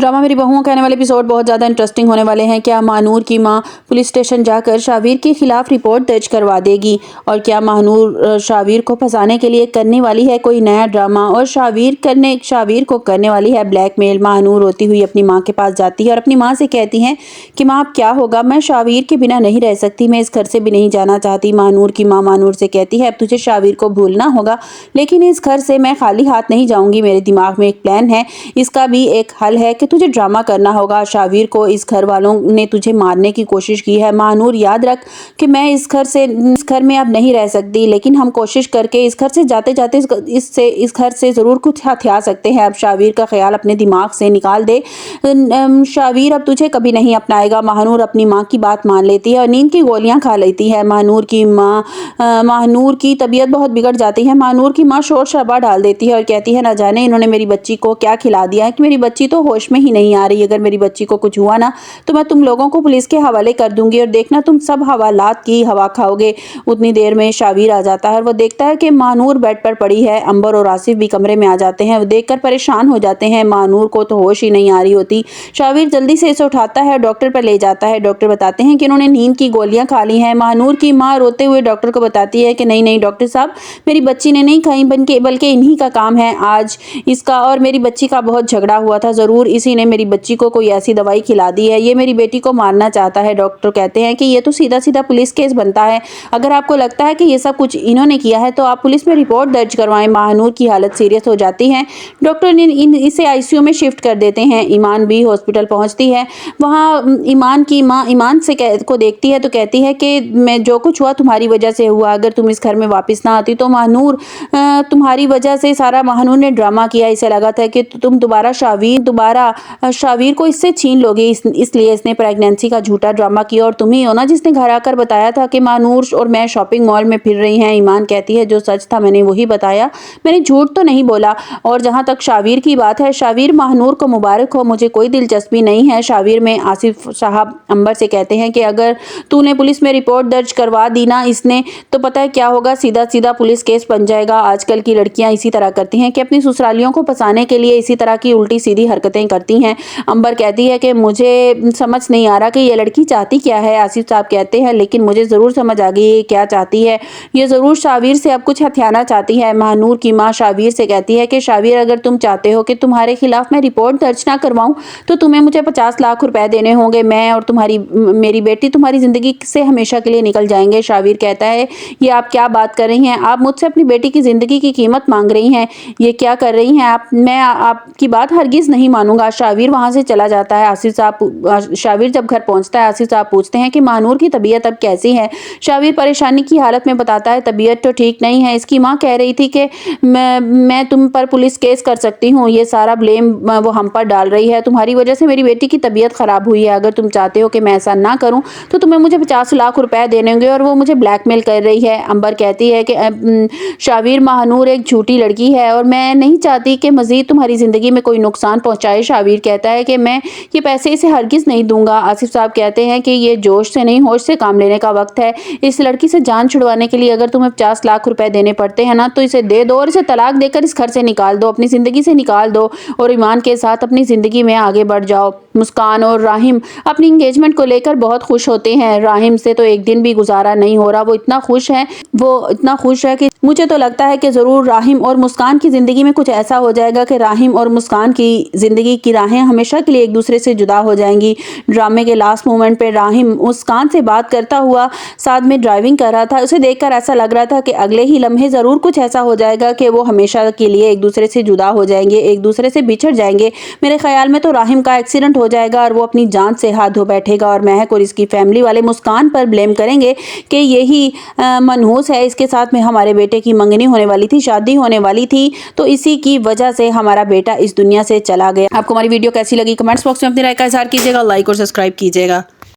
Drama मेरी बहुओं कहने वाले एपिसोड बहुत ज़्यादा इंटरेस्टिंग होने वाले हैं। क्या महानूर की मां पुलिस स्टेशन जाकर शावीर के खिलाफ रिपोर्ट दर्ज करवा देगी? और क्या महानूर शावीर को फंसाने के लिए करने वाली है कोई नया ड्रामा और शावीर को करने वाली है ब्लैकमेल? महानूर रोती हुई अपनी माँ के पास जाती है और अपनी माँ से कहती है कि माँ अब क्या होगा, मैं शावीर के बिना नहीं रह सकती, मैं इस घर से भी नहीं जाना चाहती। महानूर की माँ महानूर से कहती है अब तुझे शावीर को भूलना होगा, लेकिन इस घर से मैं खाली हाथ नहीं जाऊंगी। मेरे दिमाग में एक प्लान है, इसका भी एक हल है कि तुझे ड्रामा करना होगा। शावीर को इस घर वालों ने तुझे मारने की कोशिश की है। महानूर याद रख कि मैं इस घर में अब नहीं रह सकती, लेकिन हम कोशिश करके इस घर से जाते जाते इस घर से जरूर कुछ हथिया सकते हैं। अब शावीर का ख्याल अपने दिमाग से निकाल दे। शावीर अब तुझे कभी नहीं अपनाएगा। महानूर अपनी माँ की बात मान लेती है और नींद की गोलियां खा लेती है। महानूर की तबीयत बहुत बिगड़ जाती है। महानूर की माँ शोर शराबा डाल देती है और कहती है ना जाने इन्होंने मेरी बच्ची को क्या खिला दिया है कि मेरी बच्ची तो होश में ही नहीं आ रही। अगर मेरी बच्ची को कुछ हुआ ना तो मैं तुम लोगों को पुलिस के हवाले कर दूंगी और देखना तुम सब हवालात की हवा खाओगे। उतनी देर में शावीर आ जाता है और वो देखता है कि महानूर बेड पर पड़ी है। अंबर और आसिफ भी कमरे में आ जाते हैं। वो देखकर परेशान हो जाते हैं। महानूर को तो होश ही नहीं आ रही होती। शावीर जल्दी से इसे उठाता है, डॉक्टर पर ले जाता है। डॉक्टर बताते हैं कि इन्होंने नींद की गोलियां खा ली हैं। महानूर की माँ रोते हुए डॉक्टर को बताती है कि नहीं नहीं डॉक्टर साहब, मेरी बच्ची ने नहीं खाई बल्कि इन्हीं का काम है। आज इसका और मेरी बच्ची का बहुत झगड़ा हुआ था, जरूर इसी ने मेरी बच्ची को कोई ऐसी दवाई खिला दी है, ये मेरी बेटी को मारना चाहता है। डॉक्टर कहते हैं कि ये तो सीधा सीधा पुलिस केस बनता है। अगर आपको लगता है कि ये सब कुछ इन्होंने किया है तो आप पुलिस में रिपोर्ट दर्ज करवाएं। महानूर की हालत सीरियस हो जाती है। डॉक्टर इसे आईसीयू में शिफ्ट कर देते हैं। ईमान भी हॉस्पिटल पहुंचती है। वहाँ ईमान की माँ ईमान से को देखती है तो कहती है कि मैं जो कुछ हुआ तुम्हारी वजह से हुआ, अगर तुम इस घर में वापस ना आती तो महानूर तुम्हारी वजह से सारा महानूर ने ड्रामा किया। इसे लगा था कि तुम दोबारा शावीर को इससे छीन लोगे, इसलिए इसने प्रेगनेंसी का झूठा ड्रामा किया और तुम ही हो ना जिसने घर आकर बताया था कि महानूर और मैं शॉपिंग मॉल में फिर रही हैं। ईमान कहती है जो सच था मैंने वही बताया, मैंने झूठ तो नहीं बोला। और जहां तक शावीर की बात है, शावीर महानूर को मुबारक हो, मुझे कोई दिलचस्पी नहीं है शावीर में। आसिफ साहब अंबर से कहते हैं कि अगर तूने पुलिस में रिपोर्ट दर्ज करवा दी ना इसने तो पता है क्या होगा, सीधा सीधा पुलिस केस बन जाएगा। आजकल की लड़कियां इसी तरह करती हैं कि अपनी ससुरालियों को फंसाने के लिए इसी तरह की उल्टी सीधी हरकतें करती हैं। अंबर कहती है कि मुझे समझ नहीं आ रहा कि ये लड़की चाहती क्या है। आसिफ साहब कहते हैं लेकिन मुझे ज़रूर समझ आ गई ये क्या चाहती है, ये ज़रूर शावीर से अब कुछ हथियाना चाहती है। महानूर की माँ शावीर से कहती है कि शावीर अगर तुम चाहते हो कि तुम्हारे खिलाफ मैं रिपोर्ट दर्ज ना करवाऊं तो तुम्हें मुझे 50 लाख रुपए देने होंगे। मैं और मेरी बेटी तुम्हारी ज़िंदगी से हमेशा के लिए निकल जाएंगे। शावीर कहता है ये आप क्या बात कर रही हैं, आप मुझसे अपनी बेटी की ज़िंदगी की कीमत मांग रही हैं, ये क्या कर रही हैं आप, मैं आपकी बात हरगिज़ नहीं मानूंगा। शावीर वहां से चला जाता है। शावीर जब घर पहुंचता है आसिफ साहब पूछते हैं कि महानूर की तबीयत अब कैसी है। शावीर परेशानी की हालत में बताता है तबीयत तो ठीक नहीं है, इसकी माँ कह रही थी कि मैं तुम पर पुलिस केस कर सकती हूँ, ये सारा ब्लेम वो हम पर डाल रही है, तुम्हारी वजह से मेरी बेटी की तबीयत खराब हुई है, अगर तुम चाहते हो कि मैं ऐसा ना करूँ तो तुम्हें मुझे 50 लाख रुपए देने होंगे और वो मुझे ब्लैकमेल कर रही है। अंबर कहती है कि शावीर महानूर एक झूठी लड़की है और मैं नहीं चाहती कि मजीद तुम्हारी जिंदगी में कोई नुकसान पहुंचाए। शावीर कहता है कि मैं ये पैसे इसे हरगिज़ नहीं दूंगा। आसिफ साहब कहते हैं कि ये जोश से नहीं होश से काम लेने का वक्त है। इस लड़की से जान छुड़वाने के लिए अगर तुम्हें 50 लाख रुपए देने पड़ते हैं ना तो इसे दे दो और इसे तलाक देकर इस घर से निकाल दो, अपनी ज़िंदगी से निकाल दो और ईमान के साथ अपनी ज़िंदगी में आगे बढ़ जाओ। मुस्कान और राहिम अपनी इंगेजमेंट को लेकर बहुत खुश होते हैं। राहिम से तो एक दिन भी गुजारा नहीं हो रहा, वो इतना खुश है कि मुझे तो लगता है कि ज़रूर राहिम और मुस्कान की ज़िंदगी में कुछ ऐसा हो जाएगा कि राहिम और मुस्कान की ज़िंदगी की राहें हमेशा के लिए एक दूसरे से जुदा हो जाएंगी। ड्रामे के लास्ट मोमेंट पे राहिम मुस्कान से बात करता हुआ साथ में ड्राइविंग कर रहा था। उसे देखकर ऐसा लग रहा था कि अगले ही लम्हे ज़रूर कुछ ऐसा हो जाएगा कि वो हमेशा के लिए एक दूसरे से जुदा हो जाएंगे, एक दूसरे से बिछड़ जाएंगे। मेरे ख्याल में तो राहिम का एक्सीडेंट हो जाएगा और वो अपनी जान से हाथ धो बैठेगा और महक और इसकी फैमिली वाले मुस्कान पर ब्लेम करेंगे कि यही मनहूस है, इसके साथ में हमारे बेटे की मंगनी होने वाली थी, शादी होने वाली थी, तो इसी की वजह से हमारा बेटा इस दुनिया से चला गया। आपको हमारी वीडियो कैसी लगी कमेंट्स बॉक्स में अपनी राय का इज़हार कीजिएगा, लाइक और सब्सक्राइब कीजिएगा।